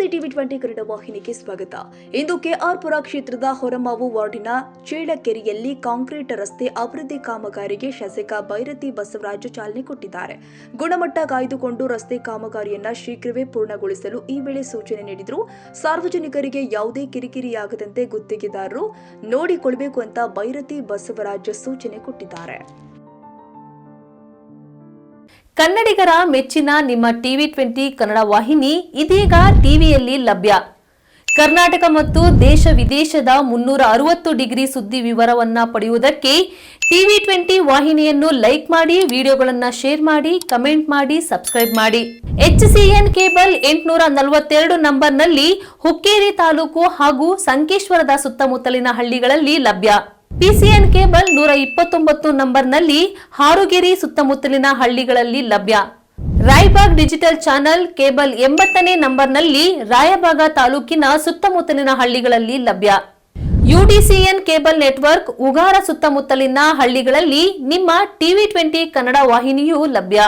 ನಮಸ್ತೆ ಟಿವಿ 20 ಕನ್ನಡ ವಾಹಿನಿಗೆ ಸ್ವಾಗತ. ಇಂದು ಕೆಆರ್ಪುರ ಕ್ಷೇತ್ರದ ಹೊರಮಾವು ವಾರ್ಡಿನ ಚೇಳಕೆರೆಯಲ್ಲಿ ಕಾಂಕ್ರೀಟ್ ರಸ್ತೆ ಅಭಿವೃದ್ಧಿ ಕಾಮಗಾರಿಗೆ ಶಾಸಕ ಬೈರತಿ ಬಸವರಾಜ ಚಾಲನೆ ಕೊಟ್ಟಿದ್ದಾರೆ. ಗುಣಮಟ್ಟ ಕಾಯ್ದುಕೊಂಡು ರಸ್ತೆ ಕಾಮಗಾರಿಯನ್ನ ಶೀಘ್ರವೇ ಪೂರ್ಣಗೊಳಿಸಲು ಈ ವೇಳೆ ಸೂಚನೆ ನೀಡಿದರು. ಸಾರ್ವಜನಿಕರಿಗೆ ಯಾವುದೇ ಕಿರಿಕಿರಿಯಾಗದಂತೆ ಗುತ್ತಿಗೆದಾರರು ನೋಡಿಕೊಳ್ಳಬೇಕು ಅಂತ ಬೈರತಿ ಬಸವರಾಜ ಸೂಚನೆ ಕೊಟ್ಟಿದ್ದಾರೆ. ಕನ್ನಡಿಗರ ಮೆಚ್ಚಿನ ನಿಮ್ಮ ಟಿವಿ 20 ಕನ್ನಡ ವಾಹಿನಿ ಇದೀಗ ಟಿವಿಯಲ್ಲಿ ಲಭ್ಯ. ಕರ್ನಾಟಕ ಮತ್ತು ದೇಶ ವಿದೇಶದ 360 ಡಿಗ್ರಿ ಸುದ್ದಿ ವಿವರವನ್ನ ಪಡೆಯುವುದಕ್ಕೆ ಟಿವಿ 20 ವಾಹಿನಿಯನ್ನು ಲೈಕ್ ಮಾಡಿ, ವಿಡಿಯೋಗಳನ್ನು ಶೇರ್ ಮಾಡಿ, ಕಮೆಂಟ್ ಮಾಡಿ, ಸಬ್ಸ್ಕ್ರೈಬ್ ಮಾಡಿ. HCN ಕೇಬಲ್ 842 ನಂಬರ್ನಲ್ಲಿ ಹುಕ್ಕೇರಿ ತಾಲೂಕು ಹಾಗೂ ಸಂಕೇಶ್ವರದ ಸುತ್ತಮುತ್ತಲಿನ ಹಳ್ಳಿಗಳಲ್ಲಿ ಲಭ್ಯ. PCN ಕೇಬಲ್ 129 ನಂಬರ್ನಲ್ಲಿ ಹಾರುಗೆರೆ ಸುತ್ತಮುತ್ತಲಿನ ಹಳ್ಳಿಗಳಲ್ಲಿ ಲಭ್ಯ. ರಾಯಬಾಗ್ ಡಿಜಿಟಲ್ ಚಾನೆಲ್ ಕೇಬಲ್ 80ನೇ ನಂಬರ್ನಲ್ಲಿ ರಾಯಬಾಗ ತಾಲೂಕಿನ ಸುತ್ತಮುತ್ತಲಿನ ಹಳ್ಳಿಗಳಲ್ಲಿ ಲಭ್ಯ. UDCN ಕೇಬಲ್ ನೆಟ್ವರ್ಕ್ ಉಗಾರ ಸುತ್ತಮುತ್ತಲಿನ ಹಳ್ಳಿಗಳಲ್ಲಿ ನಿಮ್ಮ ಟಿವಿ 20 ಕನ್ನಡ ವಾಹಿನಿಯೂ ಲಭ್ಯ.